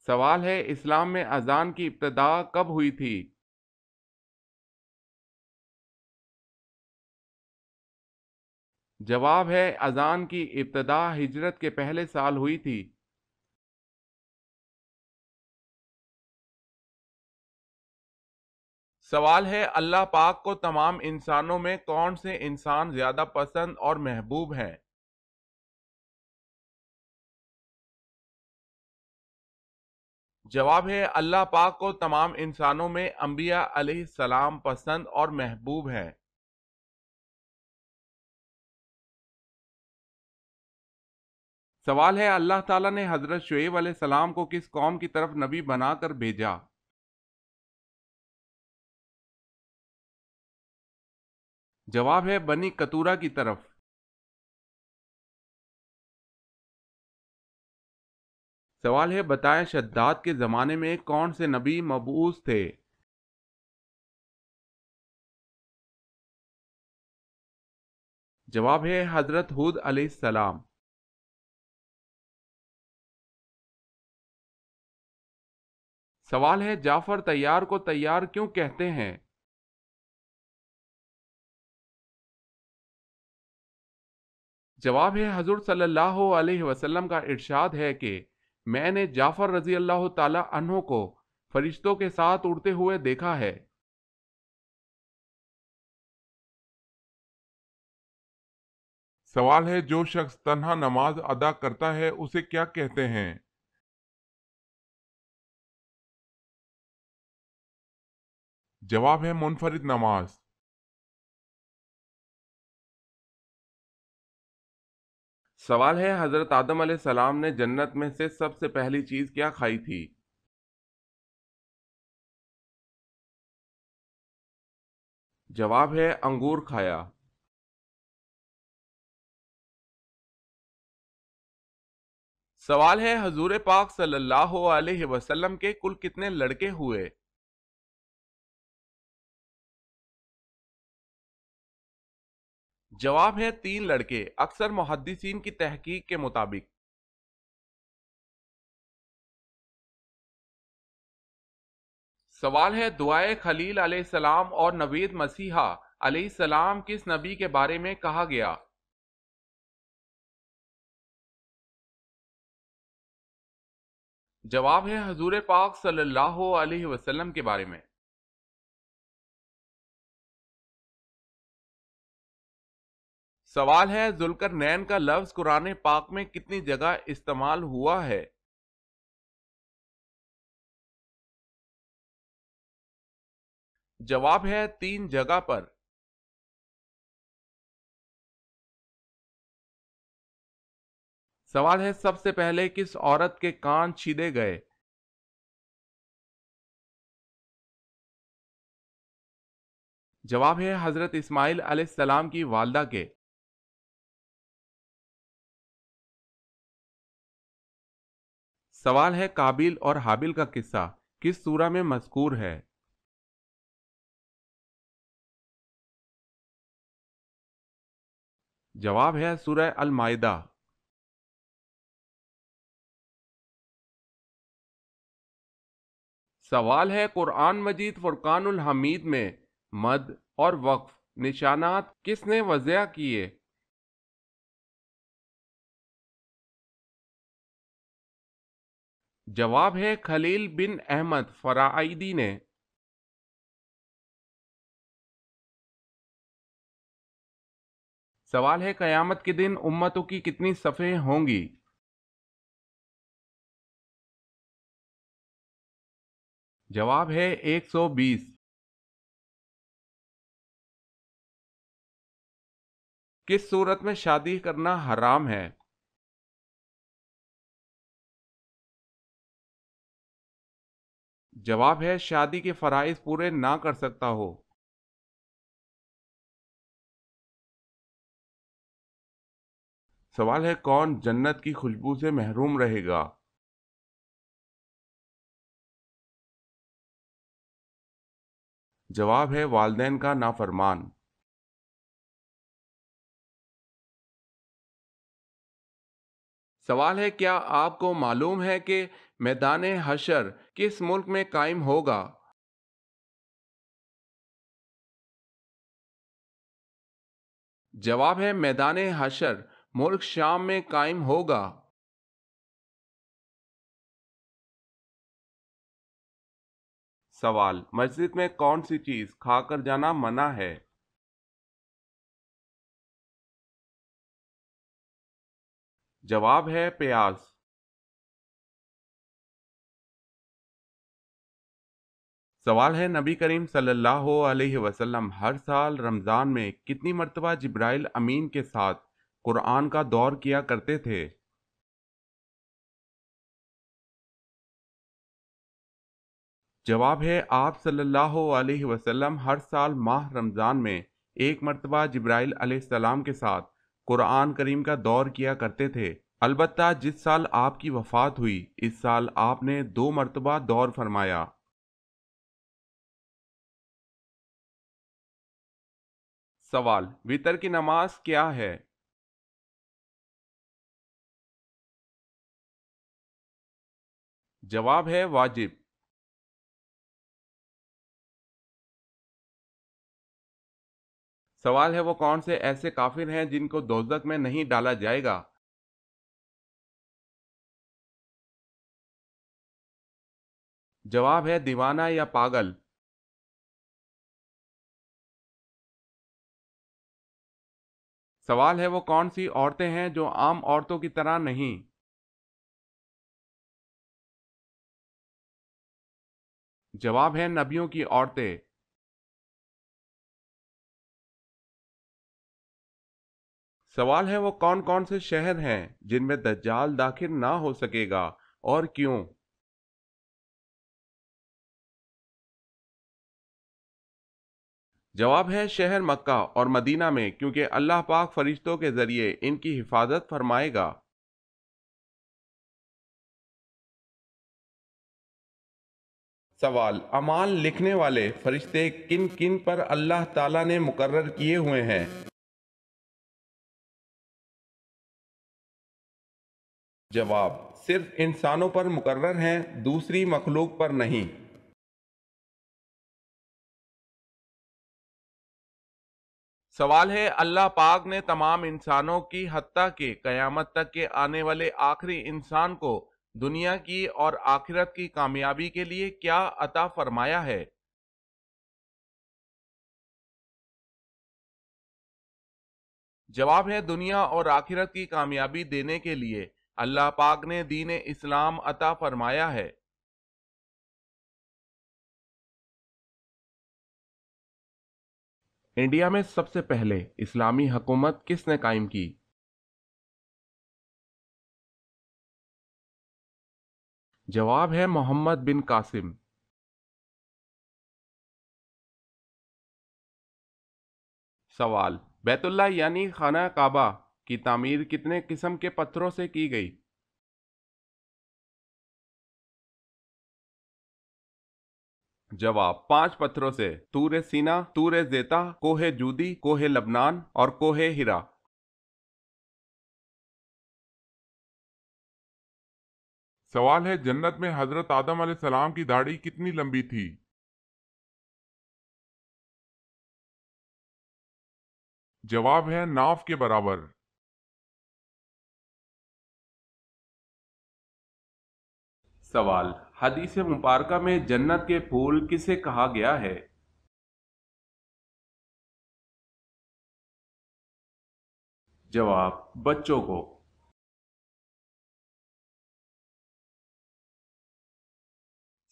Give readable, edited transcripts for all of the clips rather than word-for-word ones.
سوال ہے اسلام میں اذان کی ابتدا کب ہوئی تھی؟ جواب ہے اذان کی ابتدا ہجرت کے پہلے سال ہوئی تھی۔ سوال ہے اللہ پاک کو تمام انسانوں میں کون سے انسان زیادہ پسند اور محبوب ہیں؟ جواب ہے اللہ پاک کو تمام انسانوں میں انبیاء علیہ السلام پسند اور محبوب ہیں۔ سوال ہے اللہ تعالیٰ نے حضرت شعیب علیہ السلام کو کس قوم کی طرف نبی بنا کر بھیجا؟ جواب ہے بنی قطورہ کی طرف۔ سوال ہے بتائیں شداد کے زمانے میں کون سے نبی مبعوث تھے؟ جواب ہے حضرت ہود علیہ السلام۔ سوال ہے جعفر طیار کو طیار کیوں کہتے ہیں؟ جواب ہے حضور صلی اللہ علیہ وسلم کا ارشاد ہے کہ میں نے جعفر رضی اللہ تعالی عنہ کو فرشتوں کے ساتھ اڑتے ہوئے دیکھا ہے۔ سوال ہے جو شخص تنہا نماز ادا کرتا ہے اسے کیا کہتے ہیں؟ جواب ہے منفرد نماز۔ سوال ہے حضرت آدم علیہ السلام نے جنت میں سے سب سے پہلی چیز کیا کھائی تھی؟ جواب ہے انگور کھایا۔ سوال ہے حضور پاک صلی اللہ علیہ وسلم کے کل کتنے لڑکے ہوئے؟ جواب ہے 3 لڑکے اکثر محدثین کی تحقیق کے مطابق۔ سوال ہے دعائے خلیل علیہ السلام اور نوید مسیحا علیہ السلام کس نبی کے بارے میں کہا گیا؟ جواب ہے حضور پاک صلی اللہ علیہ وسلم کے بارے میں۔ سوال ہے ذوالقرنین کا لفظ قرآن پاک میں کتنی جگہ استعمال ہوا ہے؟ جواب ہے 3 جگہ پر۔ سوال ہے سب سے پہلے کس عورت کے کان چھیدے گئے؟ جواب ہے حضرت اسماعیل علیہ السلام کی والدہ کے۔ سوال ہے قابیل اور حابیل کا قصہ کس سورہ میں مذکور ہے؟ جواب ہے سورہ المائدہ۔ سوال ہے قرآن مجید فرقان الحمید میں مد اور وقف نشانات کس نے وضع کیے؟ جواب ہے خلیل بن احمد فرائدی نے۔ سوال ہے قیامت کے دن امتوں کی کتنی صفیں ہوں گی؟ جواب ہے 120۔ کس صورت میں شادی کرنا حرام ہے؟ جواب ہے شادی کے فرائض پورے نہ کر سکتا ہو۔ سوال ہے کون جنت کی خوشبو سے محروم رہے گا؟ جواب ہے والدین کا نافرمان۔ سوال ہے، کیا آپ کو معلوم ہے کہ میدان حشر کس ملک میں قائم ہوگا؟ جواب ہے، میدان حشر ملک شام میں قائم ہوگا۔ سوال، مسجد میں کون سی چیز کھا کر جانا منع ہے؟ جواب ہے پیاز۔ سوال ہے، نبی کریم صلی اللہ علیہ وسلم ہر سال رمضان میں کتنی مرتبہ جبرائیل امین کے ساتھ قرآن کا دور کیا کرتے تھے؟ جواب ہے، آپ صلی اللہ علیہ وسلم ہر سال ماہ رمضان میں ایک مرتبہ جبرائیل علیہ السلام کے ساتھ قرآن کریم کا دور کیا کرتے تھے۔ البتہ جس سال آپ کی وفات ہوئی اس سال آپ نے 2 مرتبہ دور فرمایا۔ سوال، وتر کی نماز کیا ہے؟ جواب ہے واجب۔ سوال ہے، وہ کون سے ایسے کافر ہیں جن کو دوزخ میں نہیں ڈالا جائے گا؟ جواب ہے دیوانہ یا پاگل۔ سوال ہے، وہ کون سی عورتیں ہیں جو عام عورتوں کی طرح نہیں؟ جواب ہے نبیوں کی عورتیں۔ سوال ہے، وہ کون کون سے شہر ہیں جن میں دجال داخل نہ ہو سکے گا اور کیوں؟ جواب ہے شہر مکہ اور مدینہ میں، کیونکہ اللہ پاک فرشتوں کے ذریعے ان کی حفاظت فرمائے گا۔ سوال، اعمال لکھنے والے فرشتے کن کن پر اللہ تعالیٰ نے مقرر کیے ہوئے ہیں؟ جواب، صرف انسانوں پر مقرر ہیں، دوسری مخلوق پر نہیں۔ سوال ہے، اللہ پاک نے تمام انسانوں کی حتیٰ کہ قیامت تک کے آنے والے آخری انسان کو دنیا کی اور آخرت کی کامیابی کے لیے کیا عطا فرمایا ہے؟ جواب ہے دنیا اور آخرت کی کامیابی دینے کے لیے اللہ پاک نے دین اسلام عطا فرمایا ہے۔ انڈیا میں سب سے پہلے اسلامی حکومت کس نے قائم کی؟ جواب ہے محمد بن قاسم۔ سوال، بیت اللہ یعنی خانہ کعبہ کی تعمیر کتنے قسم کے پتھروں سے کی گئی؟ جواب، 5 پتھروں سے: طور سینا، طور زیتا، کوہ جودی، کوہ لبنان اور کوہ ہرا۔ سوال ہے، جنت میں حضرت آدم علیہ السلام کی داڑھی کتنی لمبی تھی؟ جواب ہے ناف کے برابر۔ سوال، حدیث مبارکہ میں جنت کے پھول کسے کہا گیا ہے؟ جواب، بچوں کو۔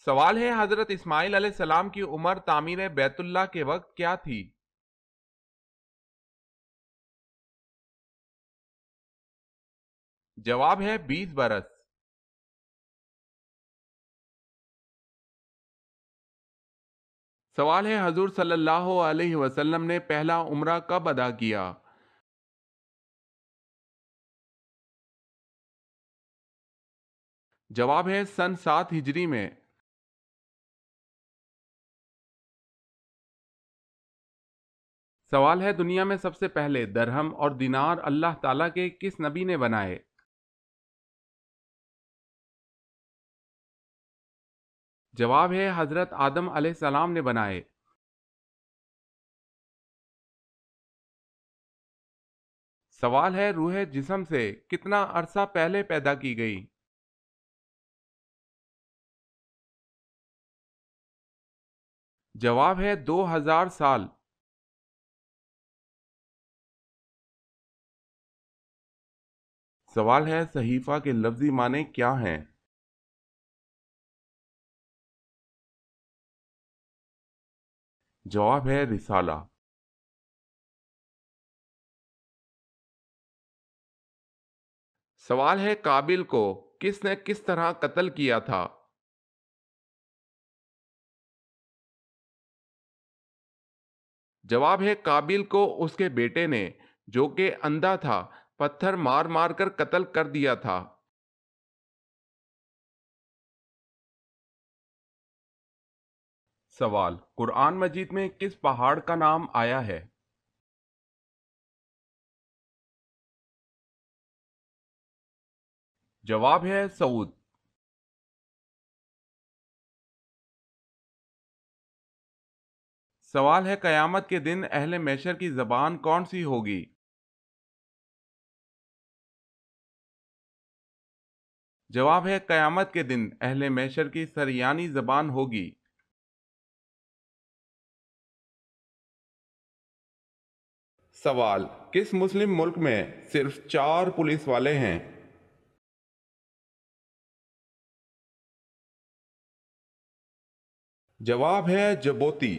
سوال ہے، حضرت اسماعیل علیہ السلام کی عمر تعمیر بیت اللہ کے وقت کیا تھی؟ جواب ہے 20 برس۔ سوال ہے، حضور صلی اللہ علیہ وسلم نے پہلا عمرہ کب ادا کیا؟ جواب ہے سن 7 ہجری میں۔ سوال ہے، دنیا میں سب سے پہلے درہم اور دینار اللہ تعالیٰ کے کس نبی نے بنائے؟ جواب ہے حضرت آدم علیہ السلام نے بنائے۔ سوال ہے روح جسم سے کتنا عرصہ پہلے پیدا کی گئی؟ جواب ہے 2000 سال۔ سوال ہے صحیفہ کے لفظی معنی کیا ہیں؟ جواب ہے رسالہ۔ سوال ہے قابل کو کس نے کس طرح قتل کیا تھا؟ جواب ہے قابل کو اس کے بیٹے نے، جو کہ اندھا تھا، پتھر مار مار کر قتل کر دیا تھا۔ سوال قرآن مجید میں کس پہاڑ کا نام آیا ہے؟ جواب ہے سعود۔ سوال ہے قیامت کے دن اہل محشر کی زبان کون سی ہوگی؟ جواب ہے قیامت کے دن اہل محشر کی سریانی زبان ہوگی۔ سوال کس مسلم ملک میں صرف 4 پولیس والے ہیں؟ جواب ہے جبوتی۔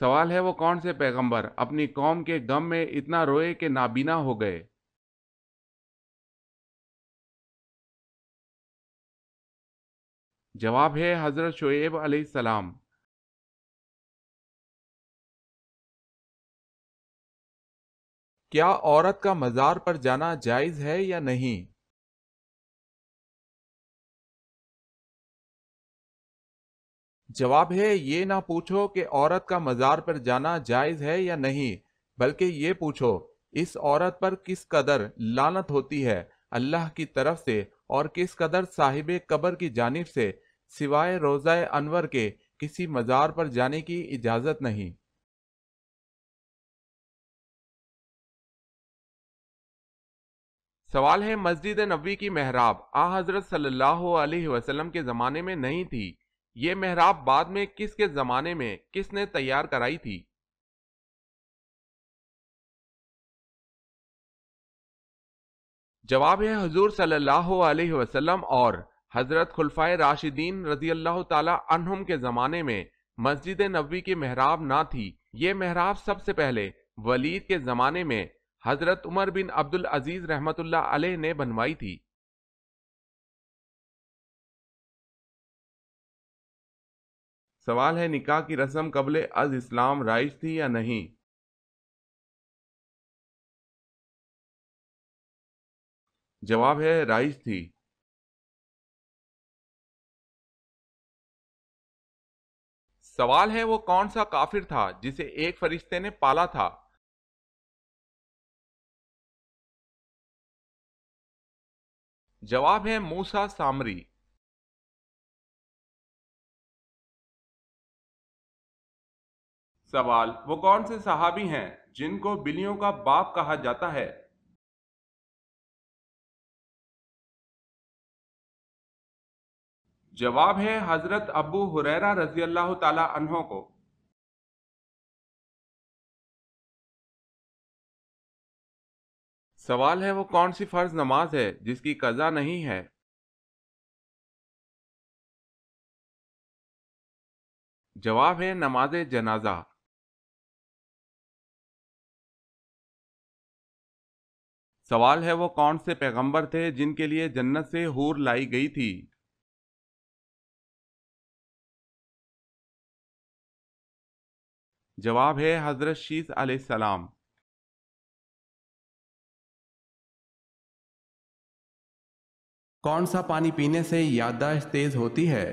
سوال ہے وہ کون سے پیغمبر اپنی قوم کے غم میں اتنا روئے کہ نابینا ہو گئے؟ جواب ہے حضرت شعیب علیہ السلام۔ کیا عورت کا مزار پر جانا جائز ہے یا نہیں؟ جواب ہے یہ نہ پوچھو کہ عورت کا مزار پر جانا جائز ہے یا نہیں، بلکہ یہ پوچھو اس عورت پر کس قدر لعنت ہوتی ہے اللہ کی طرف سے اور کس قدر صاحب قبر کی جانب سے، سوائے روضہ انور کے کسی مزار پر جانے کی اجازت نہیں۔ سوال ہے مسجد نبوی کی محراب حضرت صلی اللہ علیہ وسلم کے زمانے میں نہیں تھی، یہ محراب بعد میں کس کے زمانے میں کس نے تیار کرائی تھی؟ جواب ہے حضور صلی اللہ علیہ وسلم اور حضرت خلفائے راشدین رضی اللہ تعالی عنہم کے زمانے میں مسجد نبوی کی محراب نہ تھی، یہ محراب سب سے پہلے ولید کے زمانے میں حضرت عمر بن عبد العزیز رحمت اللہ علیہ نے بنوائی تھی۔ سوال ہے نکاح کی رسم قبل از اسلام رائج تھی یا نہیں؟ جواب ہے رائج تھی۔ سوال ہے وہ کون سا کافر تھا جسے ایک فرشتے نے پالا تھا؟ جواب ہے موسیٰ سامری۔ سوال وہ کون سے صحابی ہیں جن کو بلیوں کا باپ کہا جاتا ہے؟ جواب ہے حضرت ابو ہریرہ رضی اللہ تعالی عنہ کو۔ سوال ہے وہ کون سی فرض نماز ہے جس کی قضا نہیں ہے؟ جواب ہے نماز جنازہ۔ سوال ہے وہ کون سے پیغمبر تھے جن کے لیے جنت سے حور لائی گئی تھی؟ جواب ہے حضرت شیس علیہ السلام۔ کون سا پانی پینے سے یادداشت تیز ہوتی ہے؟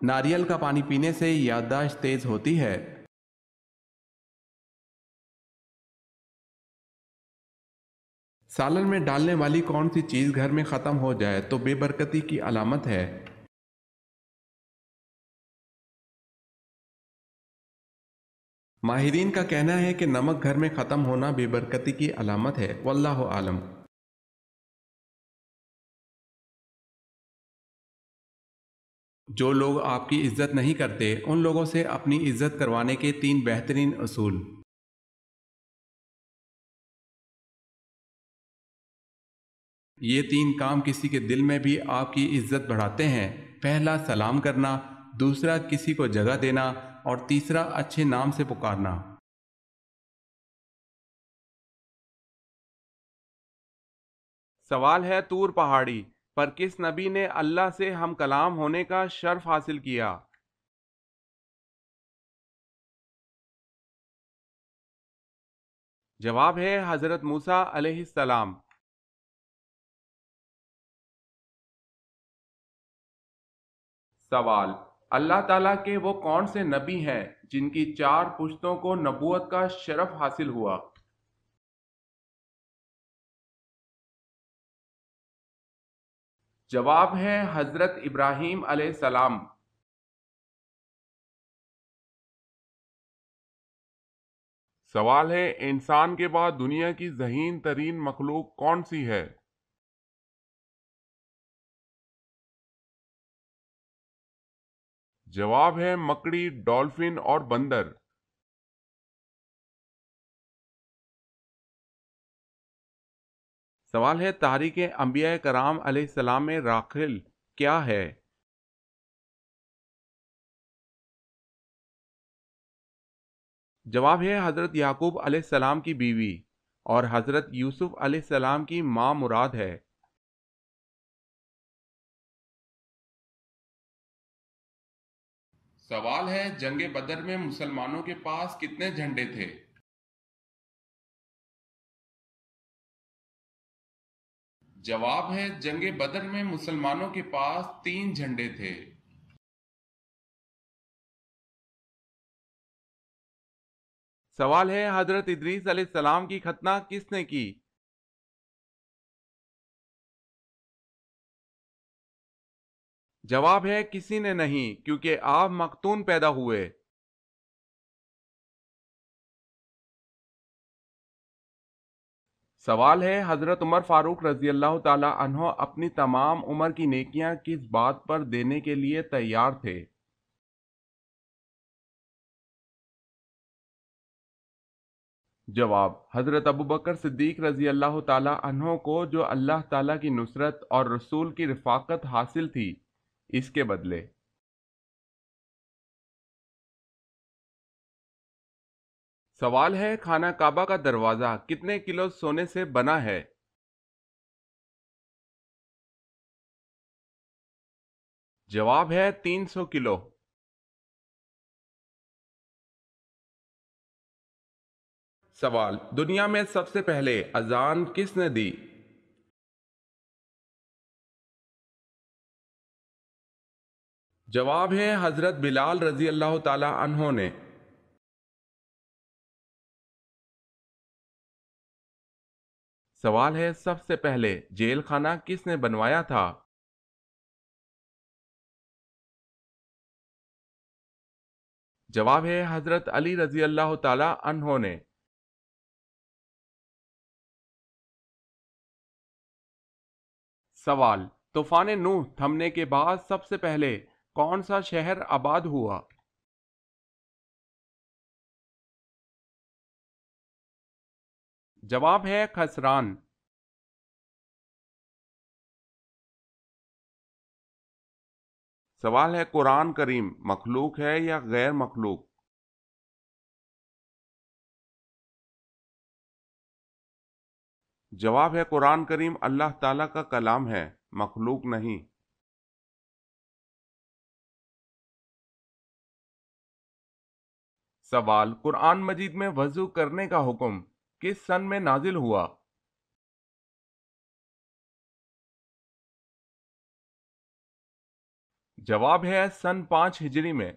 ناریل کا پانی پینے سے یادداشت تیز ہوتی ہے۔ سالن میں ڈالنے والی کون سی چیز گھر میں ختم ہو جائے تو بے برکتی کی علامت ہے؟ ماہرین کا کہنا ہے کہ نمک گھر میں ختم ہونا بے برکتی کی علامت ہے، واللہ عالم۔ جو لوگ آپ کی عزت نہیں کرتے ان لوگوں سے اپنی عزت کروانے کے 3 بہترین اصول۔ یہ 3 کام کسی کے دل میں بھی آپ کی عزت بڑھاتے ہیں۔ پہلا، سلام کرنا، دوسرا، کسی کو جگہ دینا، اور تیسرا، اچھے نام سے پکارنا۔ سوال ہے، طور پہاڑی پر کس نبی نے اللہ سے ہم کلام ہونے کا شرف حاصل کیا؟ جواب ہے حضرت موسیٰ علیہ السلام۔ سوال، اللہ تعالیٰ کے وہ کون سے نبی ہیں جن کی 4 پشتوں کو نبوت کا شرف حاصل ہوا؟ جواب ہے حضرت ابراہیم علیہ السلام۔ سوال ہے، انسان کے بعد دنیا کی ذہین ترین مخلوق کون سی ہے؟ جواب ہے مکڑی، ڈولفن اور بندر۔ سوال ہے، تحریک انبیاء کرام علیہ السلام میں راکھل کیا ہے؟ جواب ہے حضرت یعقوب علیہ السلام کی بیوی، اور حضرت یوسف علیہ السلام کی ماں مراد ہے۔ سوال ہے، جنگ بدر میں مسلمانوں کے پاس کتنے جھنڈے تھے؟ جواب ہے، جنگ بدر میں مسلمانوں کے پاس 3 جھنڈے تھے۔ سوال ہے، حضرت ادریس علیہ السلام کی ختنہ کس نے کی؟ جواب ہے، کسی نے نہیں، کیونکہ آپ مختون پیدا ہوئے۔ سوال ہے، حضرت عمر فاروق رضی اللہ تعالی عنہ اپنی تمام عمر کی نیکیاں کس بات پر دینے کے لیے تیار تھے؟ جواب، حضرت ابوبکر صدیق رضی اللہ تعالی عنہ کو جو اللہ تعالی کی نصرت اور رسول کی رفاقت حاصل تھی، اس کے بدلے۔ سوال ہے، خانہ کعبہ کا دروازہ کتنے کلو سونے سے بنا ہے؟ جواب ہے 300 کلو۔ سوال، دنیا میں سب سے پہلے اذان کس نے دی؟ جواب ہے حضرت بلال رضی اللہ تعالی عنہ نے۔ سوال ہے، سب سے پہلے جیل خانہ کس نے بنوایا تھا؟ جواب ہے حضرت علی رضی اللہ تعالی عنہ نے۔ سوال، طوفان نوح تھمنے کے بعد سب سے پہلے کون سا شہر آباد ہوا؟ جواب ہے خسران۔ سوال ہے، قرآن کریم مخلوق ہے یا غیر مخلوق؟ جواب ہے قرآن کریم اللہ تعالیٰ کا کلام ہے، مخلوق نہیں۔ سوال، قرآن مجید میں وضو کرنے کا حکم کس سن میں نازل ہوا؟ جواب ہے سن 5 ہجری میں۔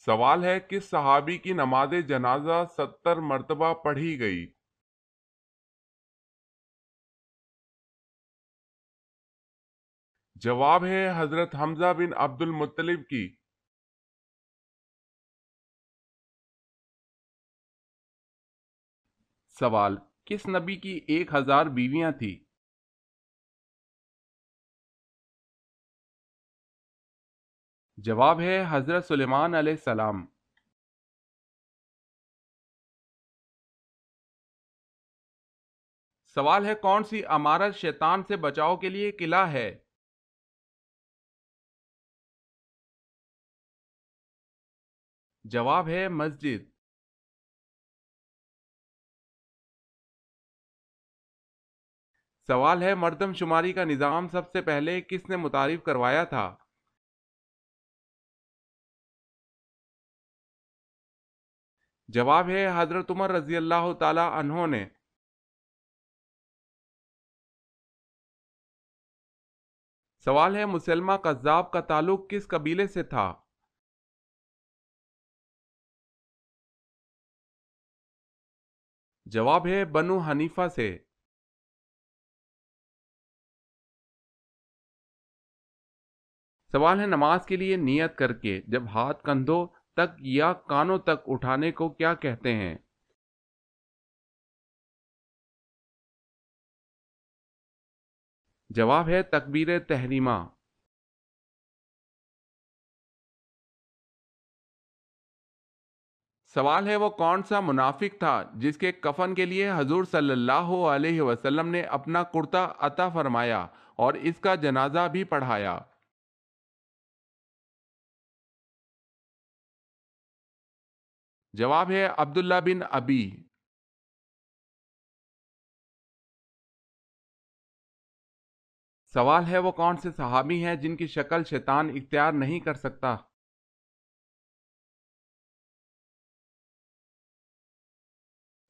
سوال ہے کس صحابی کی نماز جنازہ 70 مرتبہ پڑھی گئی؟ جواب ہے حضرت حمزہ بن عبد المطلب کی۔ سوال، کس نبی کی 1000 بیویاں تھیں؟ جواب ہے حضرت سلیمان علیہ السلام۔ سوال ہے کون سی عمارت شیطان سے بچاؤ کے لیے قلعہ ہے؟ جواب ہے مسجد۔ سوال ہے مردم شماری کا نظام سب سے پہلے کس نے متعارف کروایا تھا؟ جواب ہے حضرت عمر رضی اللہ تعالی عنہ نے۔ سوال ہے مسلمہ قذاب کا تعلق کس قبیلے سے تھا؟ جواب ہے بنو حنیفہ سے۔ سوال ہے نماز کے لیے نیت کر کے جب ہاتھ کندھوں تک یا کانوں تک اٹھانے کو کیا کہتے ہیں؟ جواب ہے تکبیر تحریمہ۔ سوال ہے وہ کون سا منافق تھا جس کے کفن کے لیے حضور صلی اللہ علیہ وسلم نے اپنا کرتا عطا فرمایا اور اس کا جنازہ بھی پڑھایا؟ جواب ہے عبداللہ بن ابی۔ سوال ہے وہ کون سے صحابی ہیں جن کی شکل شیطان اختیار نہیں کر سکتا؟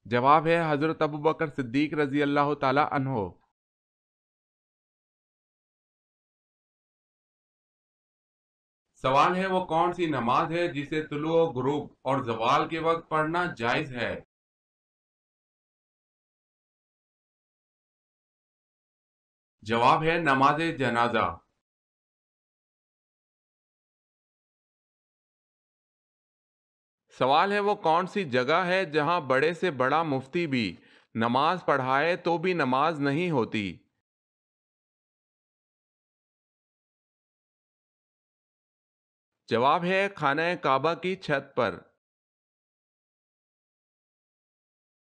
جواب ہے حضرت ابوبکر صدیق رضی اللہ تعالی عنہ۔ سوال ہے وہ کون سی نماز ہے جسے طلوع و غروب اور زوال کے وقت پڑھنا جائز ہے؟ جواب ہے نماز جنازہ۔ سوال ہے وہ کون سی جگہ ہے جہاں بڑے سے بڑا مفتی بھی نماز پڑھائے تو بھی نماز نہیں ہوتی؟ جواب ہے خانہ کعبہ کی چھت پر۔